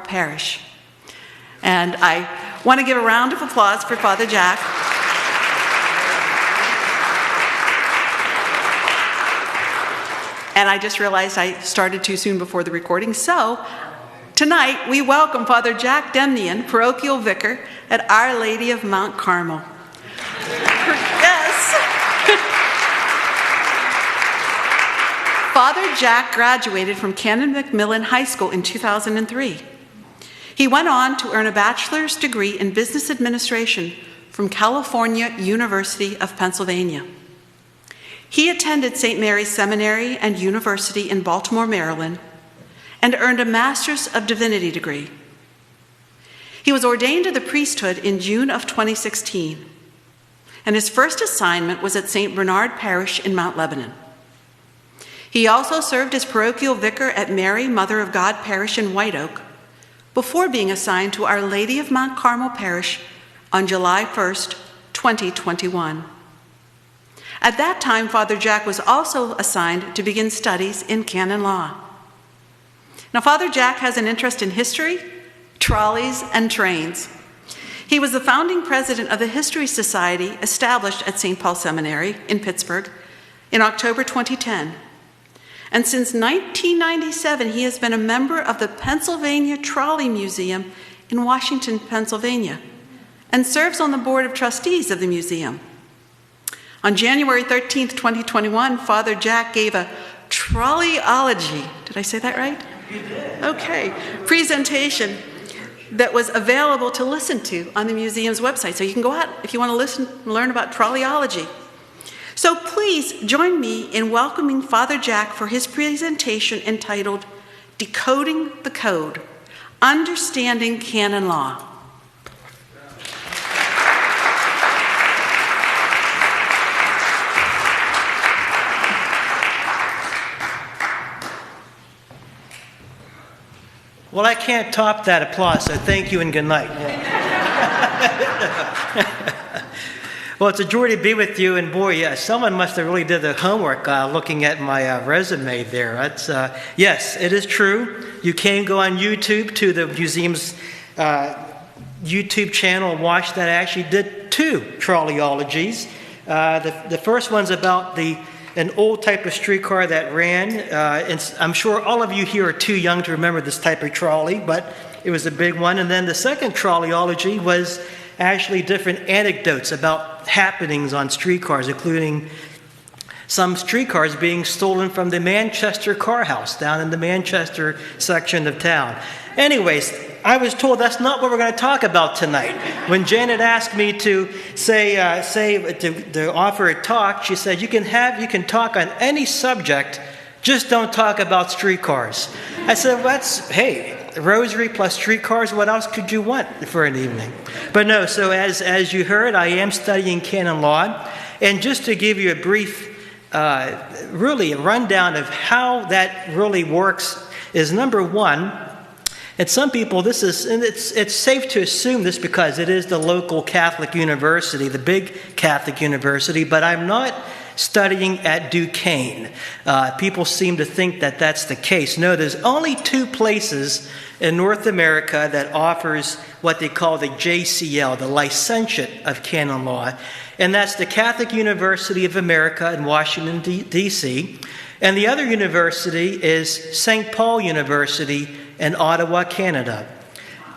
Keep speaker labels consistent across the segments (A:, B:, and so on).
A: Parish. And I want to give a round of applause for Father Jack. And I just realized I started too soon before the recording. So tonight we welcome Father Jack Demnyan, parochial vicar at Our Lady of Mount Carmel. Yes. Father Jack graduated from Canon Macmillan High School in 2003. He went on to earn a bachelor's degree in business administration from California University of Pennsylvania. He attended St. Mary's Seminary and University in Baltimore, Maryland, and earned a Master's of Divinity degree. He was ordained to the priesthood in June of 2016, and his first assignment was at St. Bernard Parish in Mount Lebanon. He also served as parochial vicar at Mary, Mother of God Parish in White Oak, before being assigned to Our Lady of Mount Carmel Parish on July 1st, 2021. At that time, Father Jack was also assigned to begin studies in canon law. Now, Father Jack has an interest in history, trolleys, and trains. He was the founding president of the History Society established at St. Paul Seminary in Pittsburgh in October 2010. And since 1997, he has been a member of the Pennsylvania Trolley Museum in Washington, Pennsylvania, and serves on the board of trustees of the museum. On January 13th, 2021, Father Jack gave a trolleyology, did I say that right?
B: You did.
A: Okay, presentation that was available to listen to on the museum's website. So you can go out if you want to listen and learn about trolleyology. So please join me in welcoming Father Jack for his presentation entitled Decoding the Code, Understanding Canon Law.
B: Well, I can't top that applause, so thank you and good night. Well, it's a joy to be with you, and boy, yeah, someone must have really did the homework looking at my resume there. That's yes, it is true. You can go on YouTube to the museum's YouTube channel and watch that. I actually did 2 trolleyologies. The first one's about an old type of streetcar that ran. And I'm sure all of you here are too young to remember this type of trolley, but it was a big one. And then the second trolleyology was actually different anecdotes about happenings on streetcars, including some streetcars being stolen from the Manchester car house down in the Manchester section of town. Anyways, I was told that's not what we're going to talk about tonight. When Janet asked me to to offer a talk, she said, you can talk on any subject, just don't talk about streetcars. I said, hey, rosary plus streetcars, what else could you want for an evening? But no, so as you heard, I am studying canon law. And just to give you a brief, really a rundown of how that really works is, number one, and some people, it's safe to assume this because it is the local Catholic university, the big Catholic university, but I'm not studying at Duquesne. People seem to think that that's the case. No, there's only 2 places in North America that offers what they call the JCL, the Licentiate of Canon Law, and that's the Catholic University of America in Washington, D.C., and the other university is St. Paul University in Ottawa, Canada.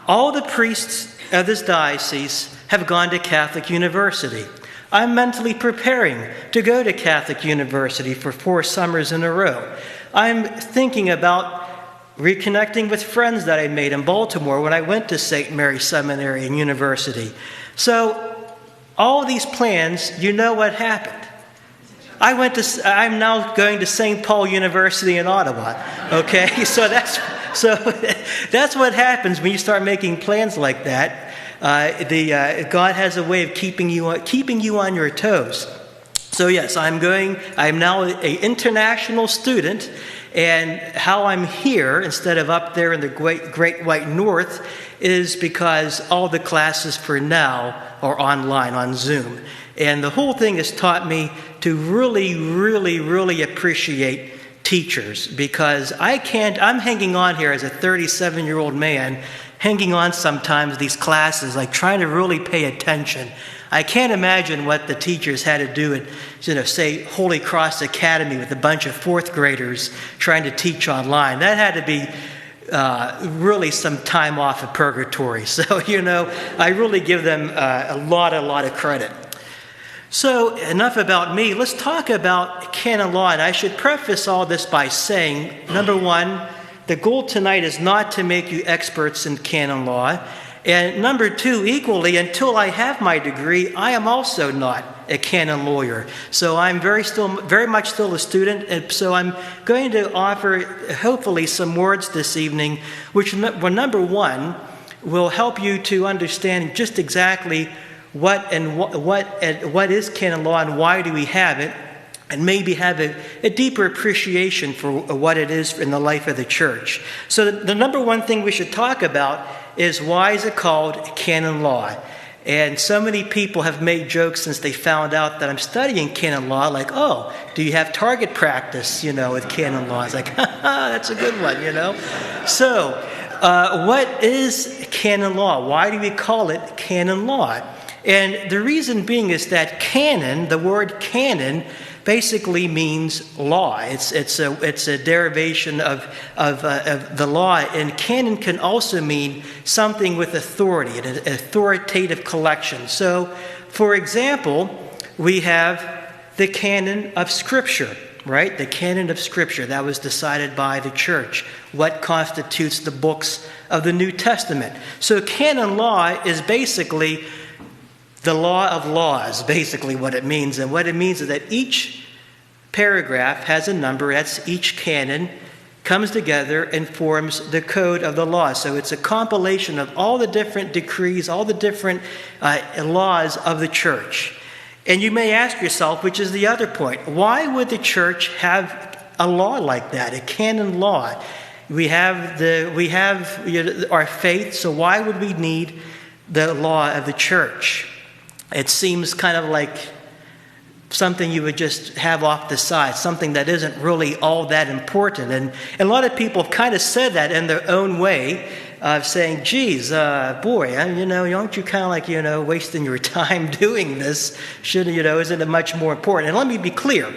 B: All the priests of this diocese have gone to Catholic University. I'm mentally preparing to go to Catholic University for 4 summers in a row. I'm thinking about reconnecting with friends that I made in Baltimore when I went to St. Mary's Seminary and University. So all these plans, you know what happened. I'm now going to St. Paul University in Ottawa. Okay, so that's what happens when you start making plans like that. God has a way of keeping you on your toes. So yes, I'm now an international student, and how I'm here instead of up there in the great white north is because all the classes for now are online on Zoom. And the whole thing has taught me to really, really, really appreciate teachers, because I'm hanging on here as a 37-year-old man, hanging on sometimes these classes, like trying to really pay attention. I can't imagine what the teachers had to do at, say, Holy Cross Academy with a bunch of fourth graders trying to teach online. That had to be really some time off of purgatory. So, I really give them a lot of credit. So, enough about me. Let's talk about canon law. And I should preface all this by saying, number one, the goal tonight is not to make you experts in canon law. And number two, equally, until I have my degree, I am also not a canon lawyer. So I'm very much still a student, and so I'm going to offer, hopefully, some words this evening, which, well, number one, will help you to understand just exactly what is canon law and why do we have it, and maybe have a deeper appreciation for what it is in the life of the church. So the number one thing we should talk about is, why is it called canon law? And so many people have made jokes since they found out that I'm studying canon law, like, oh, do you have target practice, with canon law? It's like, that's a good one, So, what is canon law? Why do we call it canon law? And the reason being is that canon, the word canon, basically means law. It's a derivation of the law, and canon can also mean something with authority, an authoritative collection. So, for example, we have the canon of Scripture, right? The canon of Scripture that was decided by the church. What constitutes the books of the New Testament? So, canon law is basically the law of laws, basically what it means. And what it means is that each paragraph has a number. That's each canon comes together and forms the code of the law. So it's a compilation of all the different decrees, all the different laws of the church. And you may ask yourself, which is the other point, why would the church have a law like that, a canon law? We have our faith, so why would we need the law of the church? It seems kind of like something you would just have off the side, something that isn't really all that important. And a lot of people have kind of said that in their own way, of saying, geez, boy, aren't you kind of like, wasting your time doing this? Isn't it much more important? And let me be clear.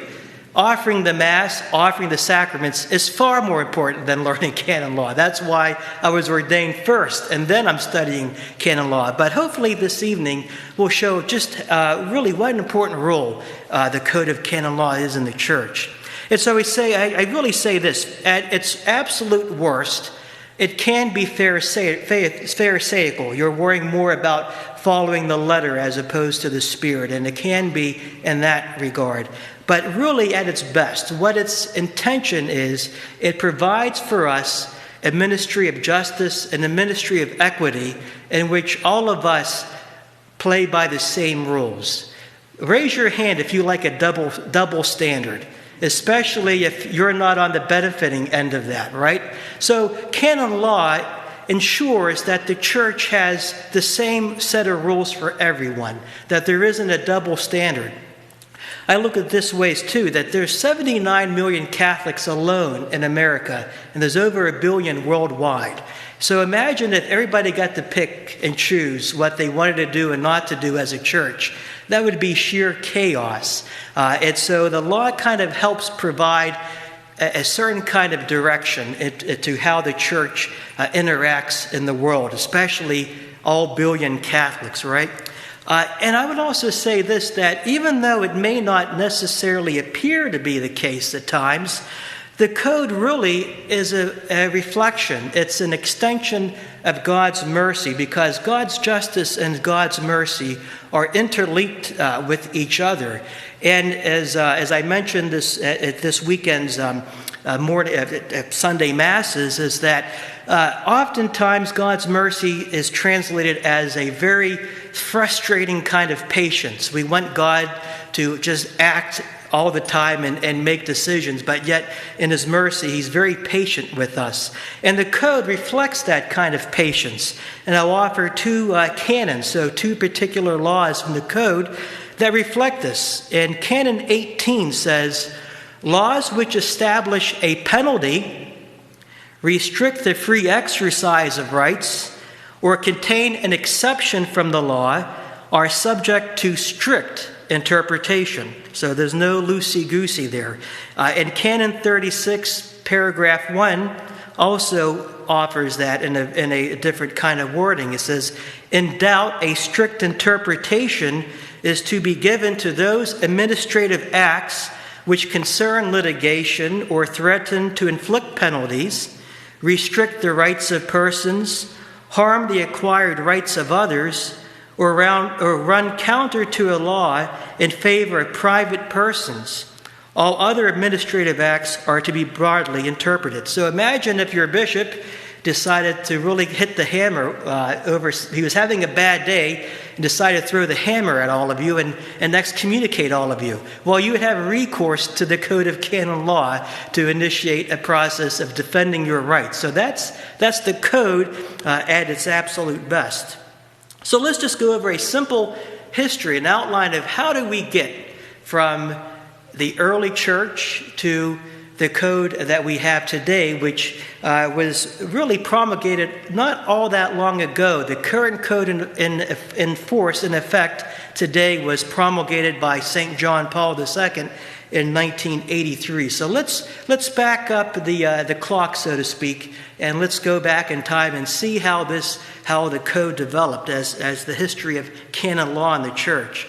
B: Offering the Mass, offering the sacraments is far more important than learning canon law. That's why I was ordained first, and then I'm studying canon law. But hopefully this evening will show just really what an important role the code of canon law is in the church. And so I really say this, at its absolute worst, it can be pharisaical. You're worrying more about following the letter as opposed to the spirit, and it can be in that regard. But really, at its best, what its intention is, it provides for us a ministry of justice and a ministry of equity in which all of us play by the same rules. Raise your hand if you like a double standard, especially if you're not on the benefiting end of that, right? So canon law ensures that the church has the same set of rules for everyone, that there isn't a double standard. I look at this ways too, that there's 79 million Catholics alone in America, and there's over 1 billion worldwide. So imagine if everybody got to pick and choose what they wanted to do and not to do as a church. That would be sheer chaos. And so the law kind of helps provide a certain kind of direction to how the church interacts in the world, especially all 1 billion Catholics, right? And I would also say this, that even though it may not necessarily appear to be the case at times, the code really is a reflection. It's an extension of God's mercy, because God's justice and God's mercy are interlinked with each other. And as I mentioned this at this weekend's Sunday Masses, is that oftentimes God's mercy is translated as a very frustrating kind of patience. We want God to just act all the time and make decisions, but yet in his mercy, he's very patient with us. And the code reflects that kind of patience. And I'll offer two canons, so two particular laws from the code that reflect this. And Canon 18 says, Laws which establish a penalty, restrict the free exercise of rights, or contain an exception from the law are subject to strict interpretation. So there's no loosey-goosey there. And Canon 36, paragraph 1, also offers that in a different kind of wording. It says, in doubt, a strict interpretation is to be given to those administrative acts which concern litigation or threaten to inflict penalties, restrict the rights of persons, harm the acquired rights of others, or run counter to a law in favor of private persons. All other administrative acts are to be broadly interpreted. So imagine if your bishop decided to really hit the hammer he was having a bad day and decided to throw the hammer at all of you and excommunicate all of you. Well, you would have recourse to the Code of Canon Law to initiate a process of defending your rights. So that's the code at its absolute best. So let's just go over a simple history, an outline of how do we get from the early church to the code that we have today, which was really promulgated not all that long ago. The current code in force, in effect, today was promulgated by St. John Paul II in 1983. So let's back up the clock, so to speak, and let's go back in time and see how the code developed as the history of canon law in the church.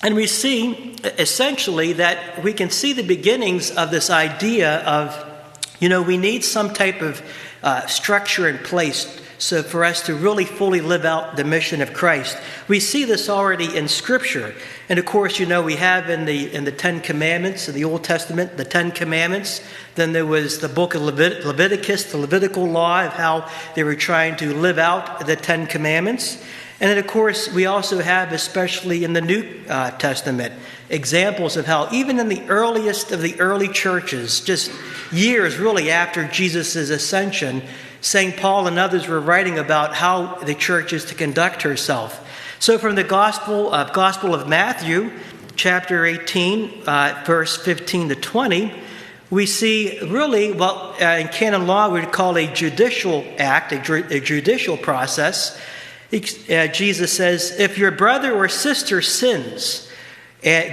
B: And we see, essentially, that we can see the beginnings of this idea of, we need some type of structure in place so for us to really fully live out the mission of Christ. We see this already in Scripture. And of course, we have in the Ten Commandments, in the Old Testament, the Ten Commandments. Then there was the book of Leviticus, the Levitical law of how they were trying to live out the Ten Commandments. And then, of course, we also have, especially in the New Testament, examples of how even in the earliest of the early churches, just years really after Jesus' ascension, St. Paul and others were writing about how the church is to conduct herself. So from the Gospel of Matthew, chapter 18, verse 15 to 20, we see really what in canon law we would call a judicial act, a judicial process. Jesus says, if your brother or sister sins,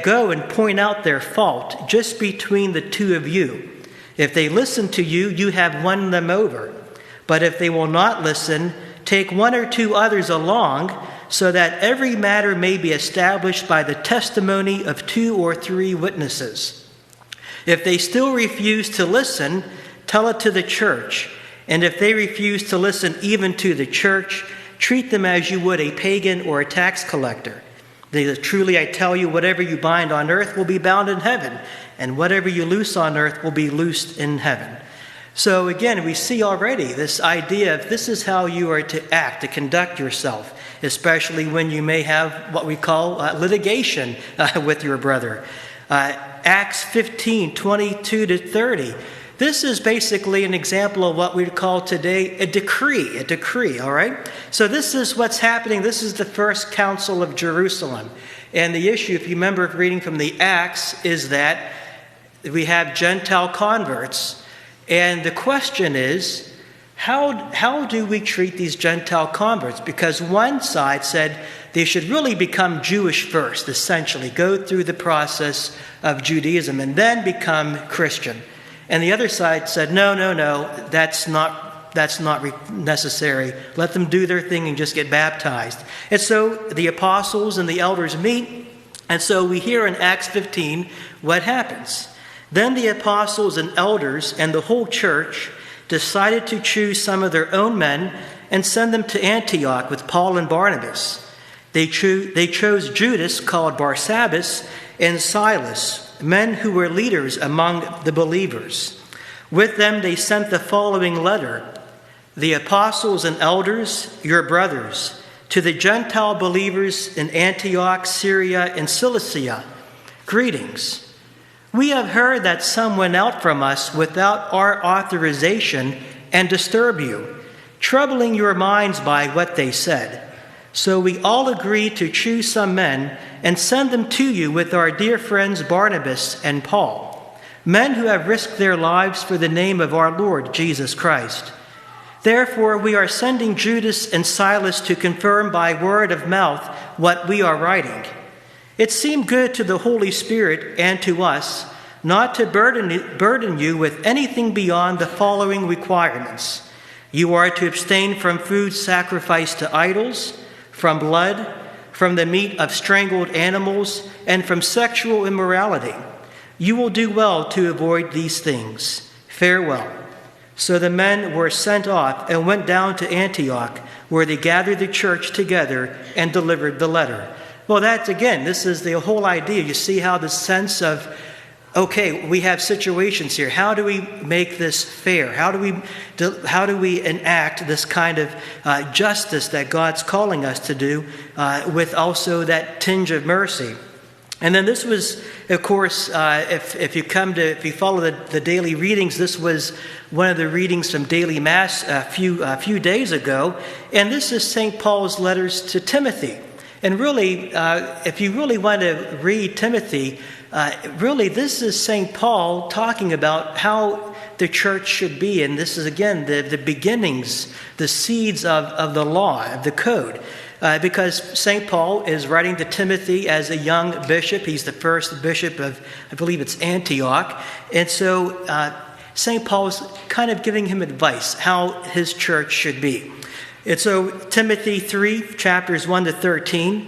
B: go and point out their fault just between the two of you. If they listen to you, you have won them over. But if they will not listen, take one or two others along, so that every matter may be established by the testimony of 2 or 3 witnesses. If they still refuse to listen, tell it to the church. And if they refuse to listen even to the church, treat them as you would a pagan or a tax collector. Truly I tell you, whatever you bind on earth will be bound in heaven, and whatever you loose on earth will be loosed in heaven. So again, we see already this idea of this is how you are to act, to conduct yourself, especially when you may have what we call litigation with your brother. Acts 15, 22 to 30. This is basically an example of what we'd call today a decree, all right? So this is what's happening. This is the first council of Jerusalem. And the issue, if you remember reading from the Acts, is that we have Gentile converts. And the question is, how do we treat these Gentile converts? Because one side said they should really become Jewish first, essentially, go through the process of Judaism and then become Christian. And the other side said, no, that's not necessary. Let them do their thing and just get baptized. And so the apostles and the elders meet. And so we hear in Acts 15 what happens. Then the apostles and elders and the whole church decided to choose some of their own men and send them to Antioch with Paul and Barnabas. They chose Judas, called Barsabbas, and Silas, men who were leaders among the believers. With them they sent the following letter. The apostles and elders, your brothers, to the Gentile believers in Antioch, Syria, and Cilicia, greetings. We have heard that some went out from us without our authorization and disturb you, troubling your minds by what they said. So we all agreed to choose some men and send them to you with our dear friends Barnabas and Paul, men who have risked their lives for the name of our Lord Jesus Christ. Therefore, we are sending Judas and Silas to confirm by word of mouth what we are writing. It seemed good to the Holy Spirit and to us not to burden you with anything beyond the following requirements. You are to abstain from food sacrificed to idols, from blood, from the meat of strangled animals, and from sexual immorality. You will do well to avoid these things. Farewell." So the men were sent off and went down to Antioch, where they gathered the church together and delivered the letter. Well, this is the whole idea. You see how the sense of, okay, we have situations here. How do we make this fair? How do we enact this kind of justice that God's calling us to do with also that tinge of mercy? And then this was, of course, if you follow the daily readings, this was one of the readings from daily mass a few days ago, and this is St. Paul's letters to Timothy. And really, if you really want to read Timothy, really this is St. Paul talking about how the church should be, and this is again the beginnings, the seeds of the law, of the code. Because St. Paul is writing to Timothy as a young bishop. He's the first bishop of, I believe it's Antioch. And so St. Paul is kind of giving him advice how his church should be. And so Timothy 3, chapters 1 to 13,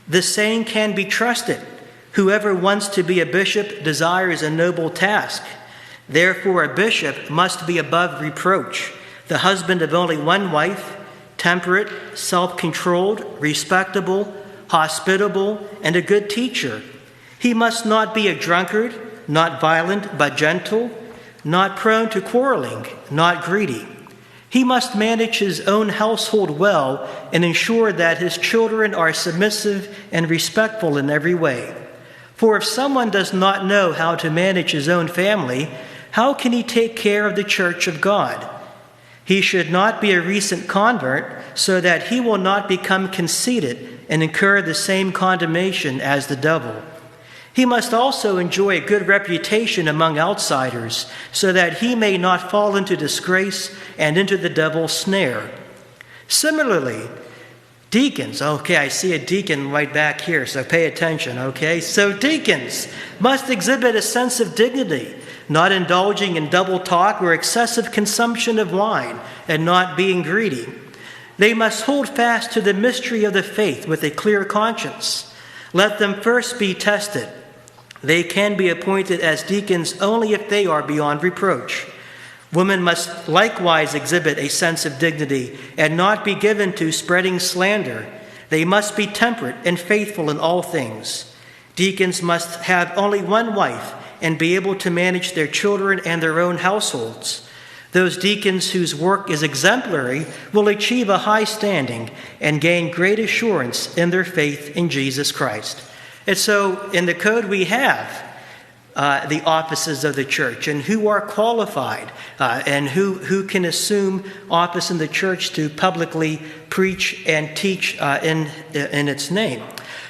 B: "The saying can be trusted. Whoever wants to be a bishop desires a noble task. Therefore a bishop must be above reproach, the husband of only one wife, temperate, self-controlled, respectable, hospitable, and a good teacher. He must not be a drunkard, not violent, but gentle, not prone to quarreling, not greedy. He must manage his own household well and ensure that his children are submissive and respectful in every way. For if someone does not know how to manage his own family, how can he take care of the church of God? He should not be a recent convert, so that he will not become conceited and incur the same condemnation as the devil. He must also enjoy a good reputation among outsiders, so that he may not fall into disgrace and into the devil's snare. Similarly, deacons, okay, I see a deacon right back here, so pay attention, okay? So deacons must exhibit a sense of dignity, not indulging in double talk or excessive consumption of wine, and not being greedy. They must hold fast to the mystery of the faith with a clear conscience. Let them first be tested. They can be appointed as deacons only if they are beyond reproach. Women must likewise exhibit a sense of dignity and not be given to spreading slander. They must be temperate and faithful in all things. Deacons must have only one wife and be able to manage their children and their own households. Those deacons whose work is exemplary will achieve a high standing and gain great assurance in their faith in Jesus Christ. And so in the code we have the offices of the church and who are qualified and who can assume office in the church to publicly preach and teach in its name.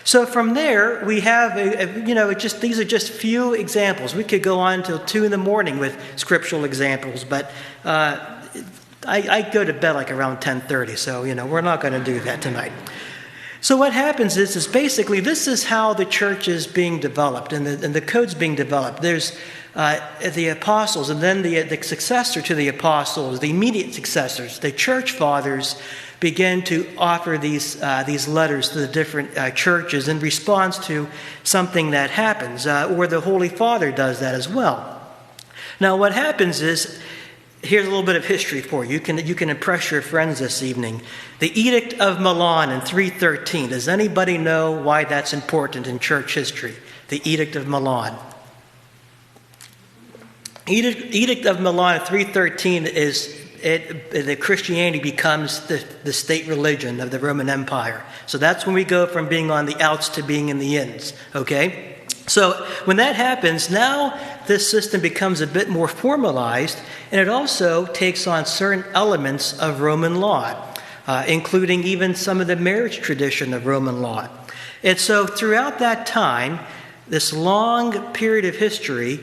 B: So from there, we have, these are just few examples. We could go on until 2 a.m. with scriptural examples, but I go to bed like around 10:30, so, we're not going to do that tonight. So what happens is basically this is how the church is being developed and the code's being developed. There's the apostles, and then the successor to the apostles, the immediate successors, the church fathers, begin to offer these letters to the different churches in response to something that happens, or the Holy Father does that as well. Now, what happens is, here's a little bit of history for you. You can impress your friends this evening. The Edict of Milan in 313. Does anybody know why that's important in church history? The Edict of Milan. Edict of Milan in 313 is the Christianity becomes the state religion of the Roman Empire. So that's when we go from being on the outs to being in the ins, okay? So when that happens, now this system becomes a bit more formalized, and it also takes on certain elements of Roman law. including even some of the marriage tradition of Roman law. And so throughout that time, this long period of history,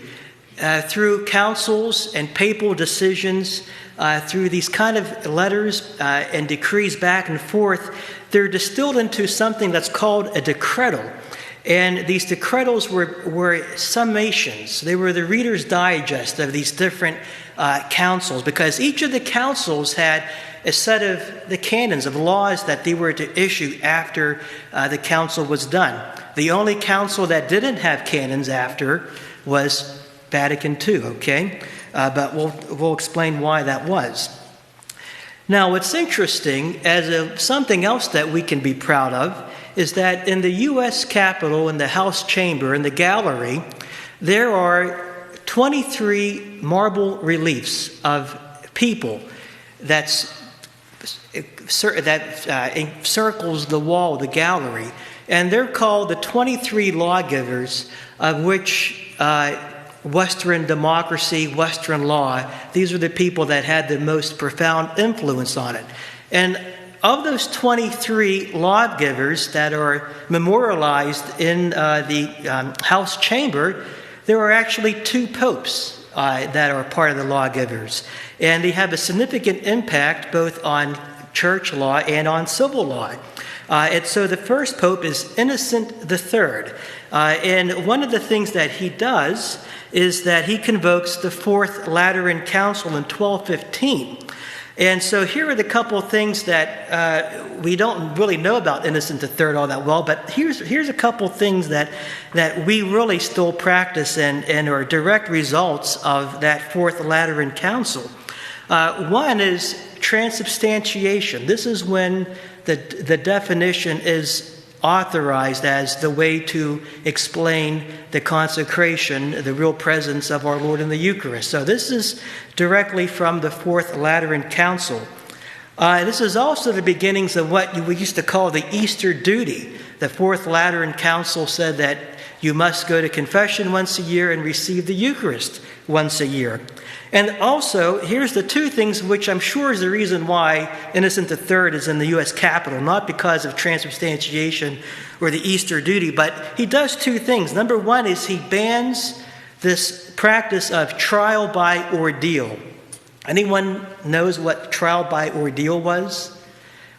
B: through councils and papal decisions, through these kind of letters and decrees back and forth, they're distilled into something that's called a decretal. And these decretals were summations. They were the Reader's Digest of these different councils, because each of the councils had a set of the canons of laws that they were to issue after the council was done. The only council that didn't have canons after was Vatican II, okay? But we'll explain why that was. Now, what's interesting, something else that we can be proud of, is that in the U.S. Capitol, in the House Chamber, in the gallery, there are 23 marble reliefs of people that encircles the wall of the gallery. And they're called the 23 lawgivers, of which Western democracy, Western law, these are the people that had the most profound influence on it. And of those 23 lawgivers that are memorialized in the House Chamber, there are actually 2 popes that are part of the lawgivers. And they have a significant impact both on church law and on civil law. And so the first pope is Innocent III. And one of the things that he does is that he convokes the Fourth Lateran Council in 1215. And so here are the couple of things that we don't really know about Innocent III all that well, but here's a couple of things that we really still practice and are direct results of that Fourth Lateran Council. One is transubstantiation. This is when the definition is authorized as the way to explain the consecration, the real presence of our Lord in the Eucharist. So this is directly from the Fourth Lateran Council. This is also the beginnings of what we used to call the Easter duty. The Fourth Lateran Council said that you must go to confession once a year and receive the Eucharist once a year. And also, here's the 2 things which I'm sure is the reason why Innocent III is in the U.S. Capitol, not because of transubstantiation or the Easter duty, but he does 2 things. Number 1 is he bans this practice of trial by ordeal. Anyone knows what trial by ordeal was?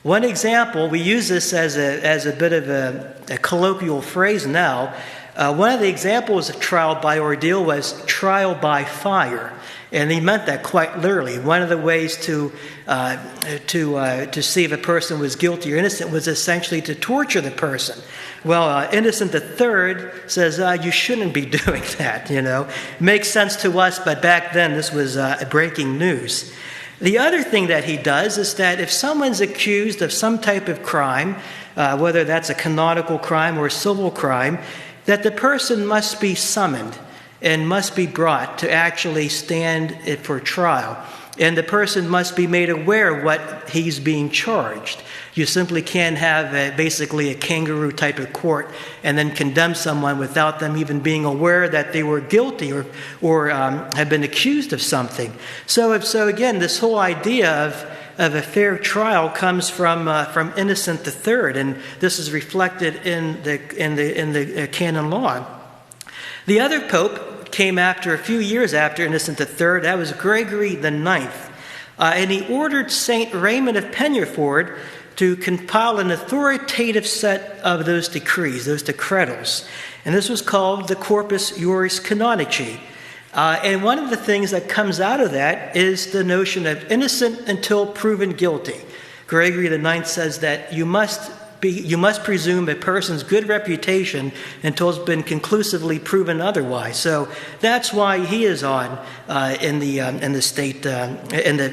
B: One example, we use this as a bit of a colloquial phrase now. One of the examples of trial by ordeal was trial by fire. And he meant that quite literally. One of the ways to see if a person was guilty or innocent was essentially to torture the person. Well, Innocent III says, you shouldn't be doing that, Makes sense to us, but back then this was breaking news. The other thing that he does is that if someone's accused of some type of crime, whether that's a canonical crime or a civil crime, that the person must be summoned and must be brought to actually stand for trial. And the person must be made aware of what he's being charged. You simply can't have basically a kangaroo type of court and then condemn someone without them even being aware that they were guilty or have been accused of something. So again, this whole idea of a fair trial comes from Innocent III, and this is reflected in the canon law. The other pope came after a few years after Innocent III. That was Gregory the Ninth, and he ordered Saint Raymond of Peñafort to compile an authoritative set of those decrees, those decretals, and this was called the Corpus Juris Canonici. And one of the things that comes out of that is the notion of innocent until proven guilty. Gregory the Ninth says that you must presume a person's good reputation until it's been conclusively proven otherwise. So that's why he is on in the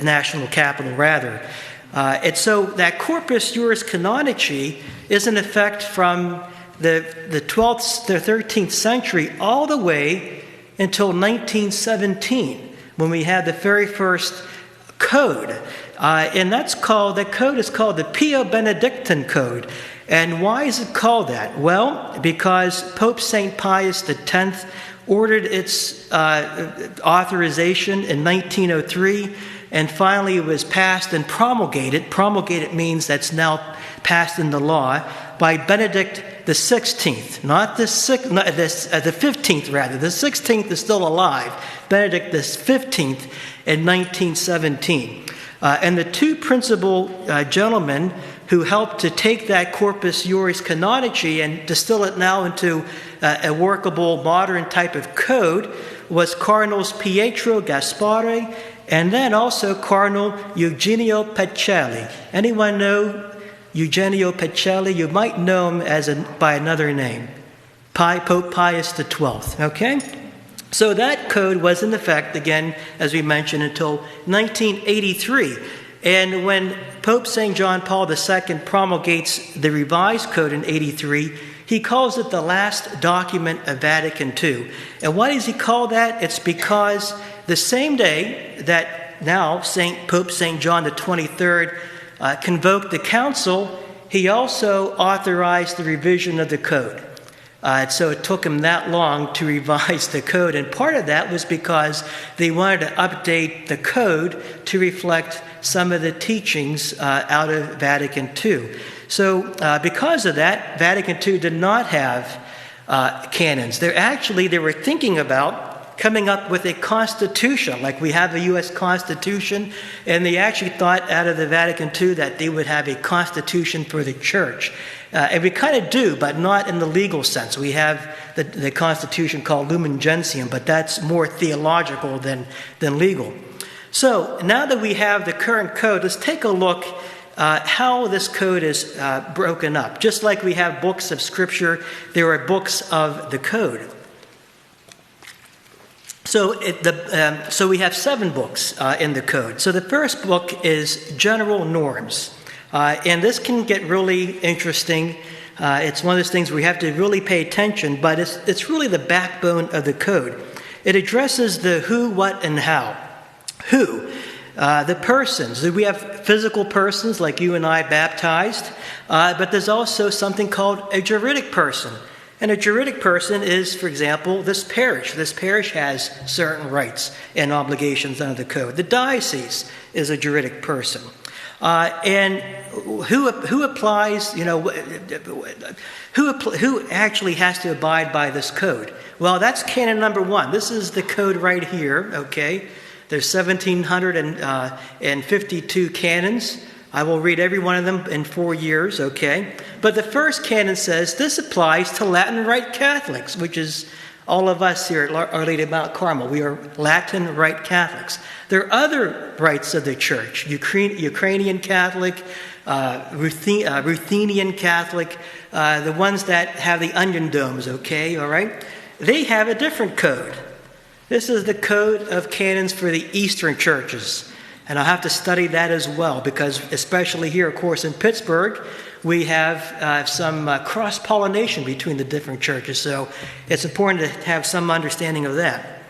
B: national capital rather. And so that Corpus Juris Canonici is in effect from the 12th, the 13th century all the way until 1917, when we had the very first code. And that code is called the Pio Benedictine Code. And why is it called that? Well, because Pope St. Pius X ordered its authorization in 1903, and finally it was passed and promulgated. Promulgated means that's now passed into law by Benedict the 16th, not the 15th rather. The 16th is still alive. Benedict the 15th in 1917. And the two principal gentlemen who helped to take that Corpus Juris Canonici and distill it now into a workable modern type of code was Cardinals Pietro Gasparri and then also Cardinal Eugenio Pacelli. Anyone know Eugenio Pacelli? You might know him by another name, Pope Pius XII. Okay? So that code was in effect, again, as we mentioned, until 1983. And when Pope St. John Paul II promulgates the revised code in 83, he calls it the last document of Vatican II. And why does he call that? It's because the same day that now Pope St. John the 23rd convoked the council, he also authorized the revision of the code. So it took him that long to revise the code. And part of that was because they wanted to update the code to reflect some of the teachings out of Vatican II. So because of that, Vatican II did not have canons. They were thinking about coming up with a constitution, like we have a U.S. Constitution, and they actually thought out of the Vatican II that they would have a constitution for the church. And we kind of do, but not in the legal sense. We have the Constitution called Lumen Gentium, but that's more theological than legal. So now that we have the current code, let's take a look how this code is broken up. Just like we have books of Scripture, there are books of the code. So we have 7 books in the code. So the first book is General Norms. And this can get really interesting. It's one of those things where you have to really pay attention, but it's really the backbone of the code. It addresses the who, what, and how. Who? The persons. We have physical persons like you and I baptized, but there's also something called a juridic person. And a juridic person is, for example, this parish. This parish has certain rights and obligations under the code. The diocese is a juridic person. And who applies, who actually has to abide by this code? Well, that's canon number 1. This is the code right here, okay? There's 1,752 canons. I will read every one of them in 4 years, okay? But the first canon says this applies to Latin Rite Catholics, which is all of us here at Our Lady of Mount Carmel. We are Latin Rite Catholics. There are other rites of the church, Ukrainian Catholic, Ruthenian Catholic, the ones that have the onion domes, okay, all right? They have a different code. This is the code of canons for the Eastern churches. And I'll have to study that as well, because especially here, of course, in Pittsburgh, we have some cross-pollination between the different churches. So it's important to have some understanding of that.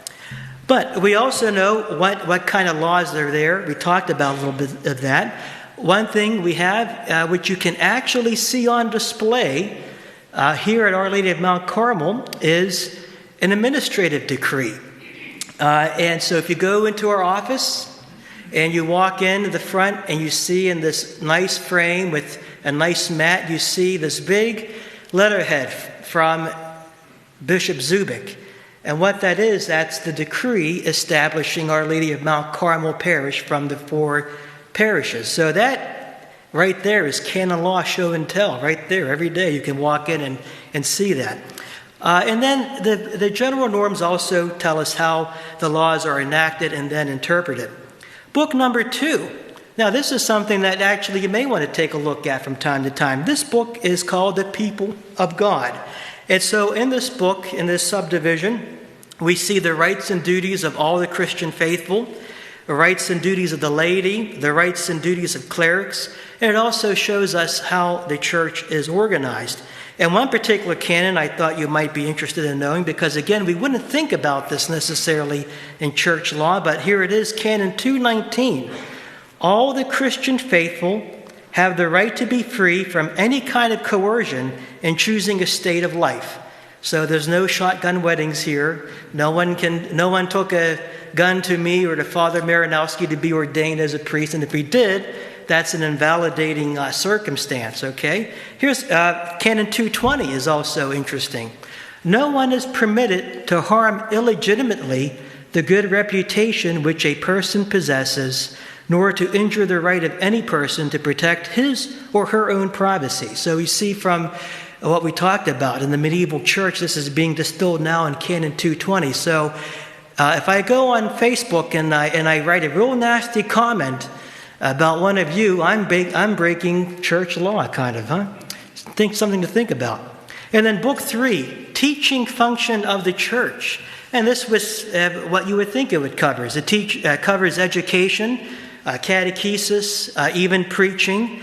B: But we also know what kind of laws are there. We talked about a little bit of that. One thing we have, which you can actually see on display here at Our Lady of Mount Carmel, is an administrative decree. And so if you go into our office and you walk into the front and you see in this nice frame with a nice mat, you see this big letterhead from Bishop Zubik. And what that is, that's the decree establishing Our Lady of Mount Carmel Parish from the 4 parishes. So that right there is canon law show and tell. Right there, every day you can walk in and see that. And then the general norms also tell us how the laws are enacted and then interpreted. Book number 2. Now, this is something that actually you may want to take a look at from time to time. This book is called The People of God. And so in this book, in this subdivision, we see the rights and duties of all the Christian faithful, the rights and duties of the laity, the rights and duties of clerics, and it also shows us how the church is organized. And one particular canon I thought you might be interested in knowing, because again, we wouldn't think about this necessarily in church law, but here it is, Canon 219. All the Christian faithful have the right to be free from any kind of coercion in choosing a state of life. So there's no shotgun weddings here. No one took a gun to me or to Father Marinowski to be ordained as a priest. And if he did, that's an invalidating circumstance, okay? Here's Canon 220 is also interesting. No one is permitted to harm illegitimately the good reputation which a person possesses, nor to injure the right of any person to protect his or her own privacy. So we see from what we talked about in the medieval church, this is being distilled now in Canon 220. So if I go on Facebook and I write a real nasty comment about one of you, I'm breaking church law, kind of, huh? Something to think about. And then book 3, teaching function of the church. And this was what you would think it covers. It covers education, catechesis, even preaching,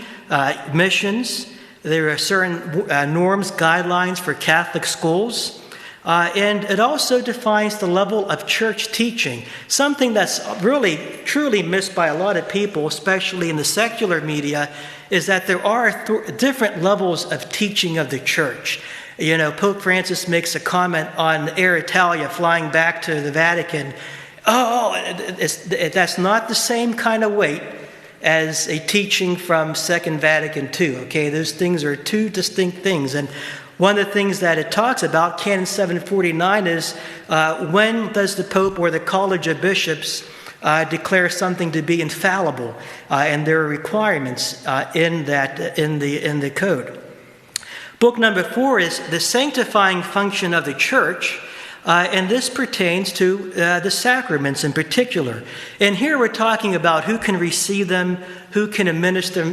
B: missions. There are certain norms, guidelines for Catholic schools. And it also defines the level of church teaching, something that's really, truly missed by a lot of people, especially in the secular media, is that there are different levels of teaching of the church. You know, Pope Francis makes a comment on Air Italia flying back to the Vatican. That's not the same kind of weight as a teaching from Second Vatican II, okay? Those things are two distinct things. And one of the things that it talks about, Canon 749, is when does the Pope or the College of Bishops declare something to be infallible, and there are requirements in the code. Book number 4 is the sanctifying function of the church, and this pertains to the sacraments in particular. And here we're talking about who can receive them, who can administer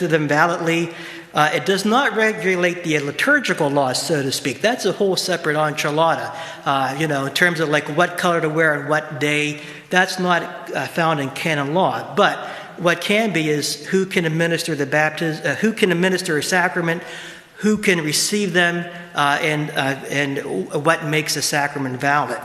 B: them validly. It does not regulate the liturgical laws, so to speak. That's a whole separate enchilada, in terms of like what color to wear on what day. That's not found in canon law. But what can be is who can administer the baptism, who can administer a sacrament, who can receive them, and what makes a sacrament valid.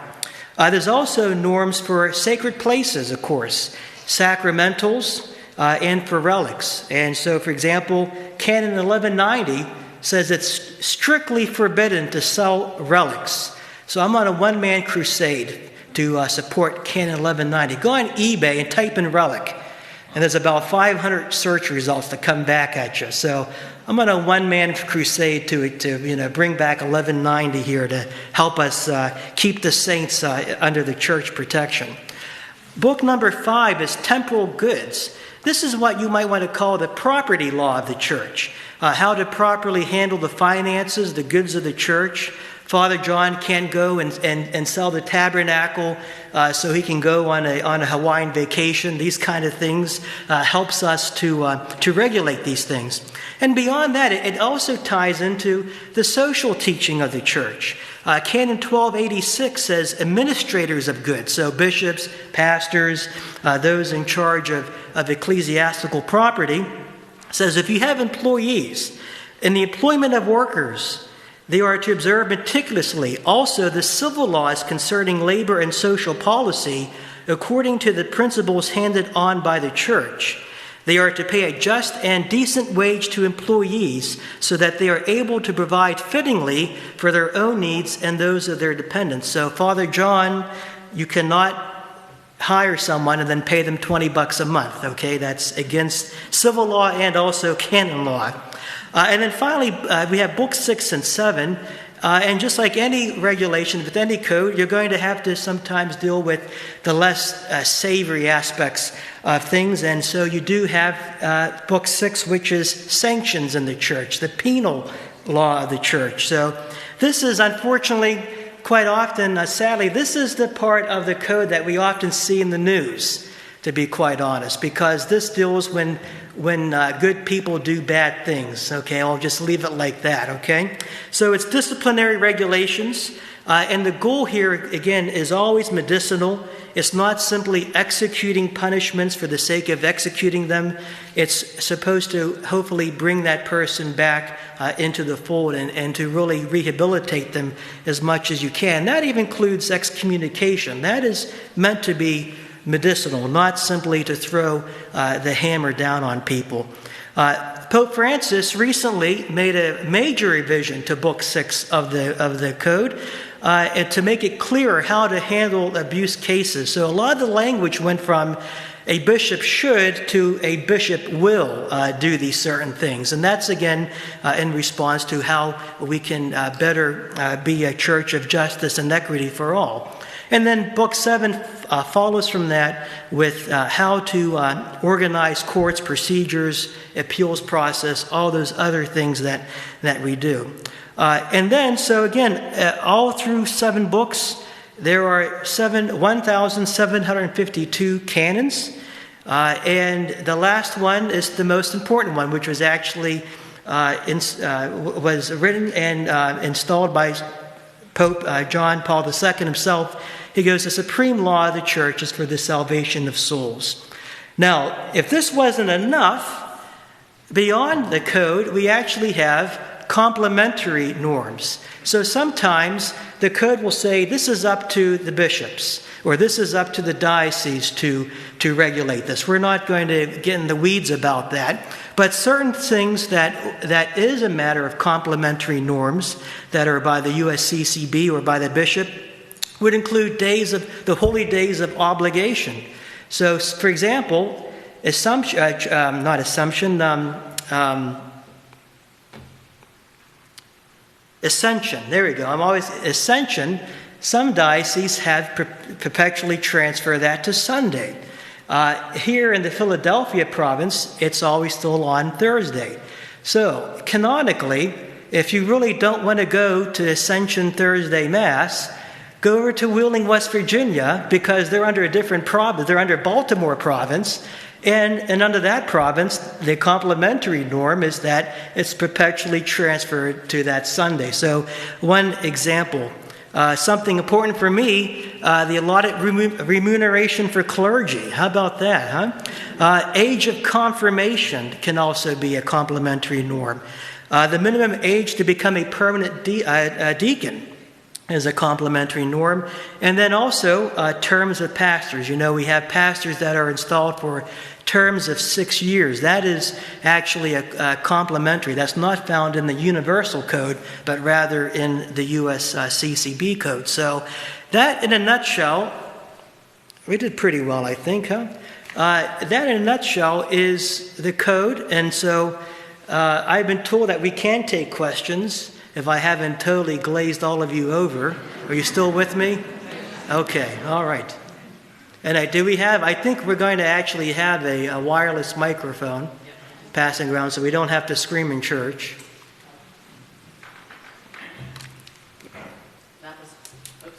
B: There's also norms for sacred places, of course, sacramentals, and for relics. And so, for example, Canon 1190 says it's strictly forbidden to sell relics. So I'm on a one-man crusade to support Canon 1190. Go on eBay and type in relic, and there's about 500 search results that come back at you. So I'm on a one-man crusade to bring back 1190 here to help us keep the saints under the church protection. Book number 5 is temporal goods. This is what you might want to call the property law of the church, how to properly handle the finances, the goods of the church. Father John can't go and sell the tabernacle so he can go on a Hawaiian vacation. These kind of things helps us to regulate these things. And beyond that, it also ties into the social teaching of the church. Canon 1286 says administrators of goods, so bishops, pastors, those in charge of ecclesiastical property, says if you have employees in the employment of workers, they are to observe meticulously also the civil laws concerning labor and social policy according to the principles handed on by the church. They are to pay a just and decent wage to employees so that they are able to provide fittingly for their own needs and those of their dependents. So, Father John, you cannot hire someone and then pay them $20 a month, okay? That's against civil law and also canon law. And then finally, we have books 6 and 7. And just like any regulation with any code, you're going to have to sometimes deal with the less savory aspects of things. And so you do have book 6, which is sanctions in the church, the penal law of the church. So this is unfortunately quite often, sadly, this is the part of the code that we often see in the news, to be quite honest, because this deals when good people do bad things, okay? I'll just leave it like that, okay? So it's disciplinary regulations, and the goal here, again, is always medicinal. It's not simply executing punishments for the sake of executing them. It's supposed to hopefully bring that person back into the fold and to really rehabilitate them as much as you can. That even includes excommunication. That is meant to be medicinal, not simply to throw the hammer down on people. Pope Francis recently made a major revision to Book 6 of the Code and to make it clearer how to handle abuse cases. So a lot of the language went from a bishop should to a bishop will do these certain things. And that's, again, in response to how we can better be a church of justice and equity for all. And then Book 7 follows from that with how to organize courts, procedures, appeals process, all those other things that we do. And then, so again, all through 7 books, there are 1,752 canons. And the last one is the most important one, which was actually was written and installed by Pope John Paul II himself. He goes, the supreme law of the church is for the salvation of souls. Now, if this wasn't enough, beyond the code, we actually have complementary norms. So sometimes the code will say this is up to the bishops, or this is up to the diocese to regulate this. We're not going to get in the weeds about that. But certain things that is a matter of complementary norms that are by the USCCB or by the bishop would include the holy days of obligation. So, for example, Ascension. There we go. Ascension. Some dioceses have perpetually transferred that to Sunday. Here in the Philadelphia province, it's always still on Thursday. So, canonically, if you really don't want to go to Ascension Thursday Mass, go over to Wheeling, West Virginia, because they're under a different province. They're under Baltimore province. And under that province, the complementary norm is that it's perpetually transferred to that Sunday. So one example, something important for me, the allotted remuneration for clergy. How about that, huh? Age of confirmation can also be a complementary norm. The minimum age to become a permanent deacon is a complementary norm. And then also terms of pastors. You know, we have pastors that are installed for terms of 6 years. That is actually a complementary. That's not found in the Universal Code, but rather in the USCCB Code. So that, in a nutshell, we did pretty well, I think, huh? That, in a nutshell, is the code. And so I've been told that we can take questions if I haven't totally glazed all of you over. Are you still with me? Okay, all right. And I think we're going to actually have a wireless microphone passing around so we don't have to scream in church.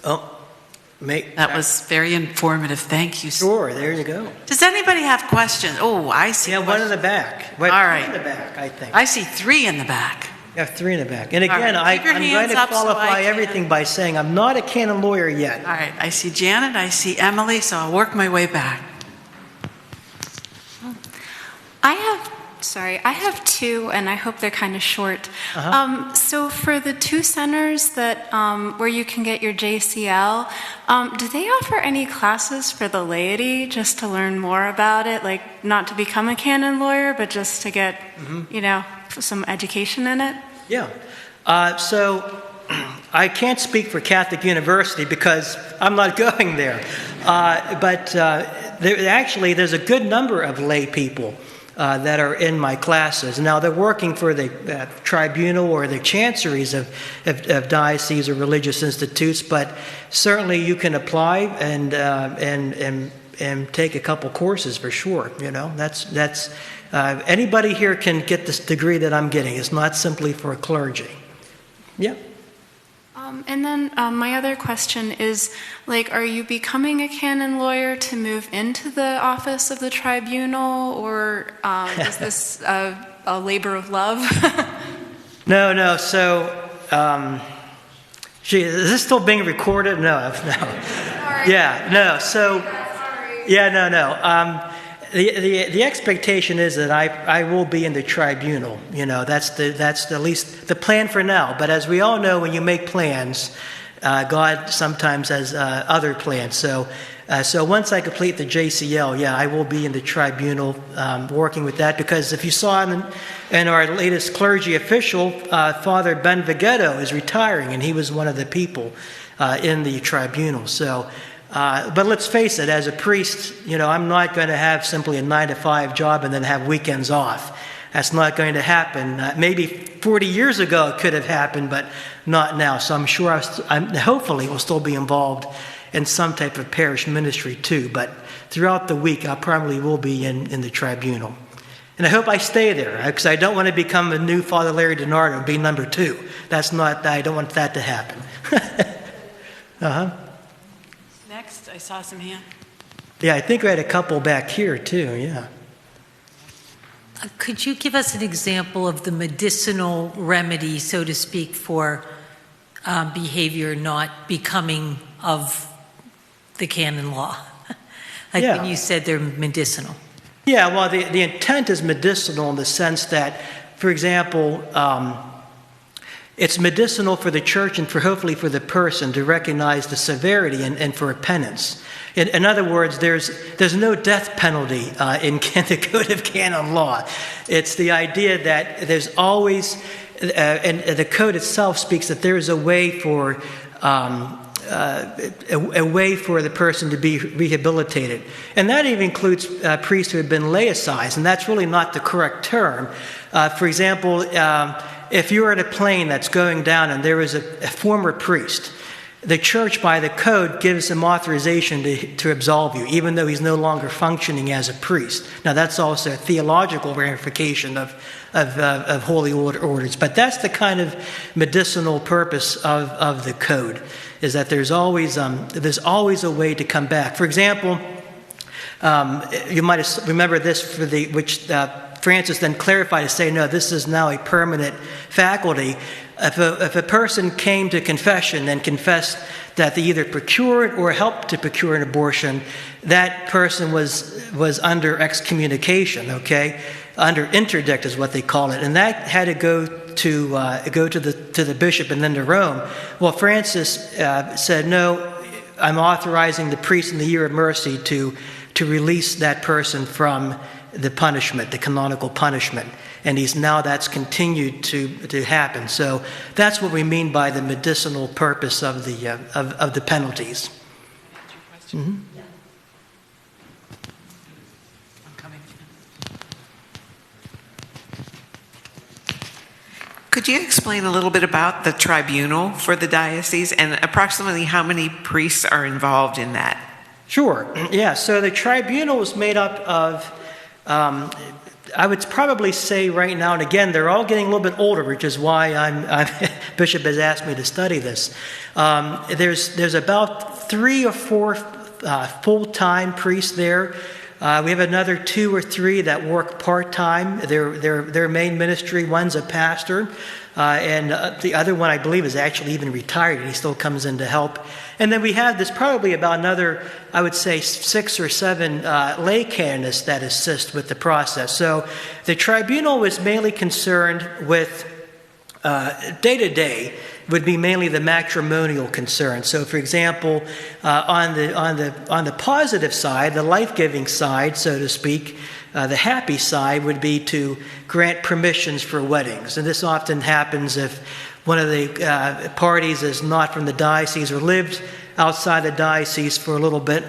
A: That was very informative. Thank you.
B: Sure, there you go.
A: Does anybody have questions? Oh, I see.
B: Yeah, one in the back.
A: All right.
B: One in the back, I think.
A: I see 3 in the back.
B: Yeah, 3 in the back. And again,
A: right.
B: I'm going to qualify everything by saying I'm not a canon lawyer yet.
A: All right. I see Janet. I see Emily. So I'll work my way back.
C: I have 2, and I hope they're kind of short. So for the 2 centers that where you can get your JCL, do they offer any classes for the laity just to learn more about it? Like, not to become a canon lawyer, but just to get, some education in it?
B: Yeah. So I can't speak for Catholic University because I'm not going there. But there's a good number of lay people that are in my classes. Now, they're working for the tribunal or the chanceries of dioceses or religious institutes, but certainly you can apply and take a couple courses for sure. That's anybody here can get this degree that I'm getting. It's not simply for clergy. Yeah.
C: And then my other question is, are you becoming a canon lawyer to move into the office of the tribunal, or is this a labor of love?
B: No. So, is this still being recorded? No.
C: Sorry.
B: Yeah, no. So,
C: sorry.
B: Yeah, no. The expectation is that I will be in the tribunal. That's at least the plan for now. But as we all know, when you make plans, God sometimes has other plans. So So once I complete the JCL, I will be in the tribunal working with that, because if you saw in our latest clergy official, Father Ben Vegetto is retiring, and he was one of the people in the tribunal. So, but let's face it, as a priest, I'm not going to have simply a 9-to-5 job and then have weekends off. That's not going to happen. Maybe 40 years ago it could have happened, but not now. So I'm sure hopefully will still be involved in some type of parish ministry too. But throughout the week, I probably will be in the tribunal. And I hope I stay there, because I don't want to become a new Father Larry DiNardo and be number 2. I don't want that to happen.
A: Next, I saw some hands.
B: Yeah, I think we had a couple back here too, yeah.
D: Could you give us an example of the medicinal remedy, so to speak, for behavior not becoming of the canon law? When you said they're medicinal.
B: Yeah, well, the intent is medicinal in the sense that, for example, it's medicinal for the church and hopefully for the person to recognize the severity and for a penance. In other words, there's no death penalty in the Code of Canon Law. It's the idea that there's always, and the Code itself speaks that there is a way for the person to be rehabilitated. And that even includes priests who have been laicized, and that's really not the correct term. For example, if you're at a plane that's going down and there is a former priest, the church, by the code, gives him authorization to absolve you, even though he's no longer functioning as a priest. Now, that's also a theological ramification of holy orders. But that's the kind of medicinal purpose of the code, is that there's always a way to come back. For example, you might remember this which Francis then clarified to say, no, this is now a permanent faculty. If a person came to confession and confessed that they either procured or helped to procure an abortion, that person was under excommunication, under interdict is what they call it, and that had to go to the bishop and then to Rome. Well, Francis said, no, I'm authorizing the priest in the year of mercy to release that person from the punishment, the canonical punishment. And that's continued to happen. So that's what we mean by the medicinal purpose of the penalties. Mm-hmm.
A: I'm coming.
E: Could you explain a little bit about the tribunal for the diocese and approximately how many priests are involved in that?
B: Sure. Yeah. So the tribunal is made up of I would probably say right now, and again, they're all getting a little bit older, which is why Bishop has asked me to study this. There's about 3 or 4 full-time priests there. We have another 2 or 3 that work part-time. Their main ministry, one's a pastor, and the other one, I believe, is actually even retired, and he still comes in to help. And then we have probably about another, I would say, 6 or 7 lay canonists that assist with the process. So the tribunal is mainly concerned with day-to-day would be mainly the matrimonial concern. So, for example, on the positive side, the life-giving side, so to speak, the happy side would be to grant permissions for weddings. And this often happens if one of the parties is not from the diocese or lived outside the diocese for a little bit,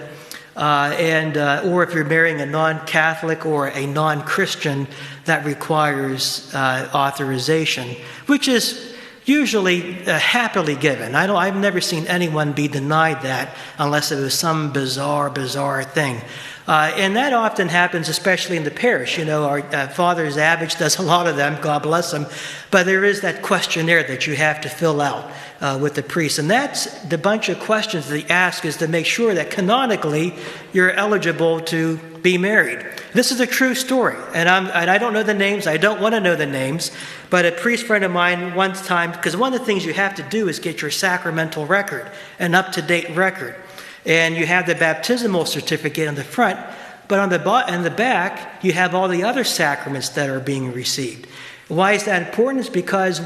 B: or if you're marrying a non-Catholic or a non-Christian, that requires authorization, which is usually happily given. I've never seen anyone be denied that unless it was some bizarre thing. And that often happens, especially in the parish. Our Father Zavich does a lot of them, God bless him. But there is that questionnaire that you have to fill out with the priest. And that's the bunch of questions that he asks is to make sure that canonically you're eligible to be married. This is a true story. And I don't know the names. I don't want to know the names. But a priest friend of mine one time, because one of the things you have to do is get your sacramental record, an up-to-date record. And you have the baptismal certificate on the front, but on the back, you have all the other sacraments that are being received. Why is that important? It's because,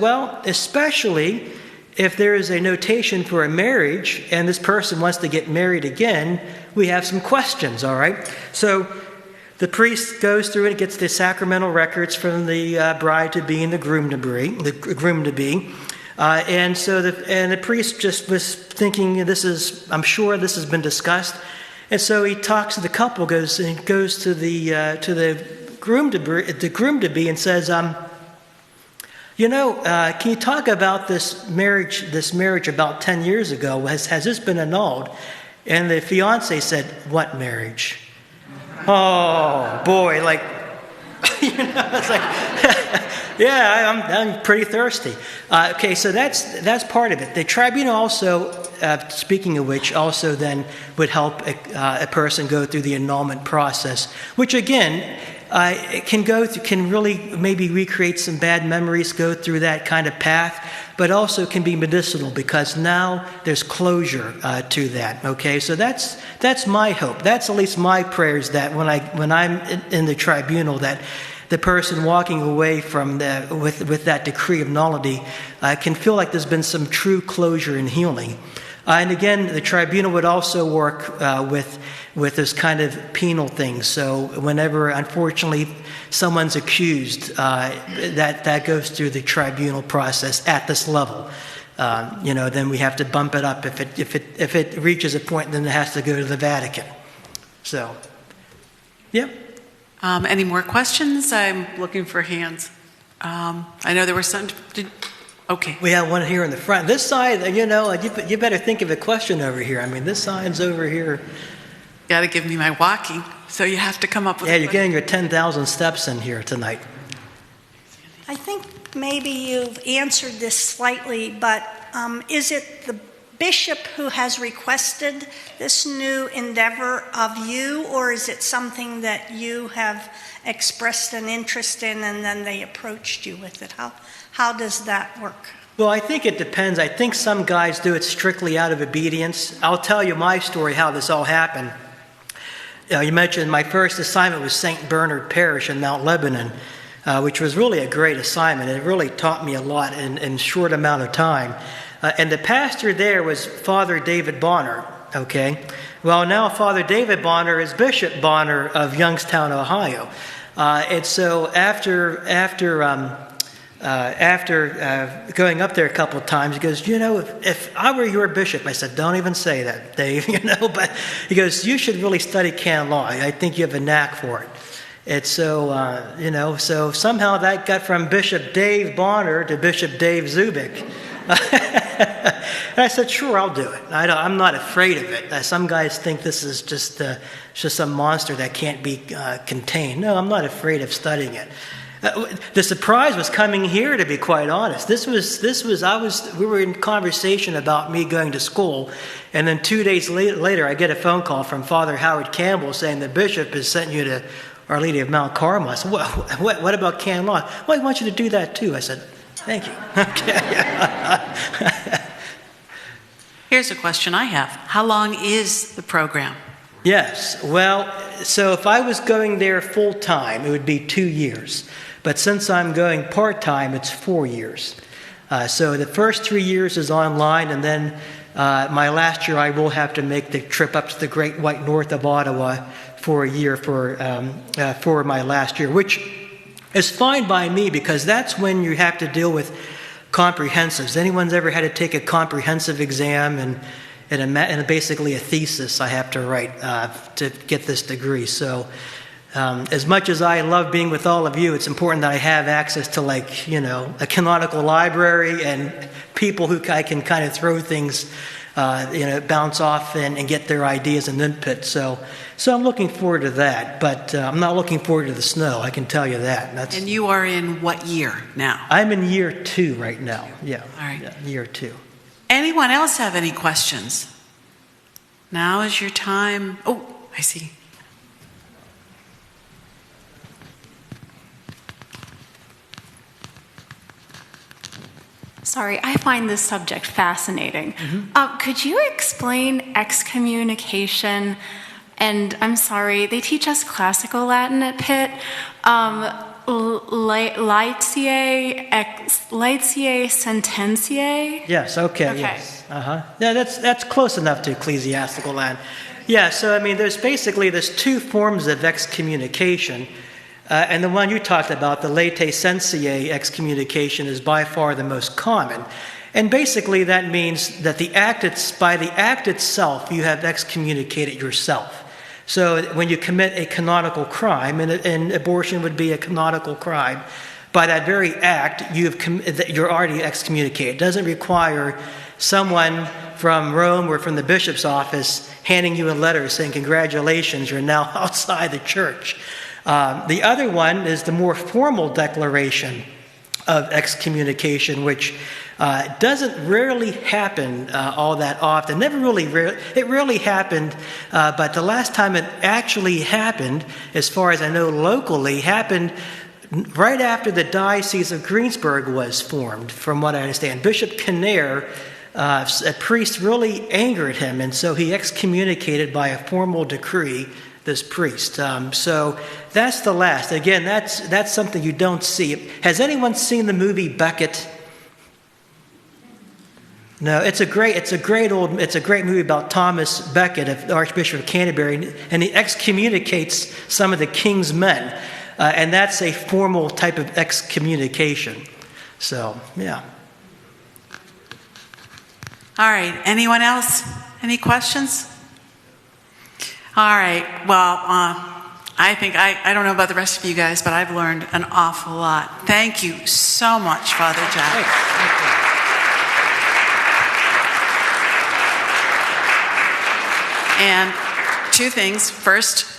B: especially if there is a notation for a marriage and this person wants to get married again, we have some questions, all right? So the priest goes through and gets the sacramental records from the bride-to-be and the groom-to-be. And the priest just was thinking, I'm sure this has been discussed. And so he talks to the couple, goes to the groom-to-be and says, can you talk about this marriage about 10 years ago? Has this been annulled? And the fiance said, what marriage? Oh, boy, it's like, yeah, I'm pretty thirsty. Okay, so that's part of it. The tribunal also, speaking of which, also then would help a person go through the annulment process, which again, it can really maybe recreate some bad memories, go through that kind of path, but also can be medicinal because now there's closure to that. Okay, so that's my hope. That's at least my prayers that when I'm in the tribunal, that the person walking away from with that decree of nullity can feel like there's been some true closure and healing. And again, the tribunal would also work with this kind of penal thing. So whenever, unfortunately, someone's accused, that goes through the tribunal process at this level. Then we have to bump it up. If it reaches a point, then it has to go to the Vatican. So, yeah.
A: Any more questions? I'm looking for hands. I know there were some. Okay.
B: We have one here in the front. This side, you better think of a question over here. I mean, this side's over here.
A: You got to give me my walking, so you have to come up with.
B: Yeah, you're getting your 10,000 steps in here tonight.
F: I think maybe you've answered this slightly, but is it the bishop who has requested this new endeavor of you, or is it something that you have expressed an interest in and then they approached you with it? How does that work?
B: Well, I think it depends. I think some guys do it strictly out of obedience. I'll tell you my story, how this all happened. You mentioned my first assignment was St. Bernard Parish in Mount Lebanon, which was really a great assignment. It really taught me a lot in a short amount of time. And the pastor there was Father David Bonner, okay? Well, now Father David Bonner is Bishop Bonner of Youngstown, Ohio. And so after going up there a couple of times, he goes, if I were your bishop, I said, don't even say that, Dave, but he goes, you should really study canon law. I think you have a knack for it. And so, so somehow that got from Bishop Dave Bonner to Bishop Dave Zubik. And I said, sure, I'll do it. I'm not afraid of it. Some guys think this is just some monster that can't be contained. No, I'm not afraid of studying it. The surprise was coming here, to be quite honest. We were in conversation about me going to school, and then 2 days later, I get a phone call from Father Howard Campbell saying the bishop has sent you to Our Lady of Mount Carmel. I said, what about canon law? Well, I want you to do that too. I said, thank you. Okay.
A: Here's a question I have. How long is the program?
B: Yes. Well, so if I was going there full time, it would be 2 years. But since I'm going part time, it's 4 years. So the first 3 years is online, and then my last year I will have to make the trip up to the Great White North of Ottawa for a year for my last year, which is fine by me because that's when you have to deal with comprehensives. Anyone's ever had to take a comprehensive exam and basically a thesis I have to write to get this degree. So as much as I love being with all of you, it's important that I have access to a canonical library and people who I can kind of throw things, bounce off and get their ideas and input. So I'm looking forward to that, but I'm not looking forward to the snow, I can tell you that.
A: And you are in what year now?
B: I'm in year 2 right now, yeah.
A: All right.
B: Yeah, year 2.
A: Anyone else have any questions? Now is your time. Oh, I see.
C: Sorry, I find this subject fascinating.
B: Mm-hmm.
C: Could you explain excommunication? And I'm sorry, they teach us classical Latin at Pitt. Laetiae Sententiae?
B: Yes, okay,
C: Okay.
B: yes. Yeah, that's close enough to ecclesiastical land. Yeah, so I mean, there's two forms of excommunication. And the one you talked about, the latae sentiae excommunication, is by far the most common. And basically that means that by the act itself, you have excommunicated yourself. So when you commit a canonical crime, and abortion would be a canonical crime, by that very act, you're already excommunicated. It doesn't require someone from Rome or from the bishop's office handing you a letter saying, congratulations, you're now outside the church. The other one is the more formal declaration of excommunication, which doesn't rarely happen all that often. It rarely happened, but the last time it actually happened, as far as I know locally, happened right after the Diocese of Greensburg was formed, from what I understand. Bishop Kinnair, a priest, really angered him, and so he excommunicated by a formal decree this priest. So that's the last. Again, that's something you don't see. Has anyone seen the movie Becket? No, it's a great movie about Thomas Becket, the Archbishop of Canterbury, and he excommunicates some of the king's men, and that's a formal type of excommunication. So, yeah.
A: All right. Anyone else? Any questions? All right. Well, I don't know about the rest of you guys, but I've learned an awful lot. Thank you so much, Father Jack.
B: Thank you.
A: And two things. First,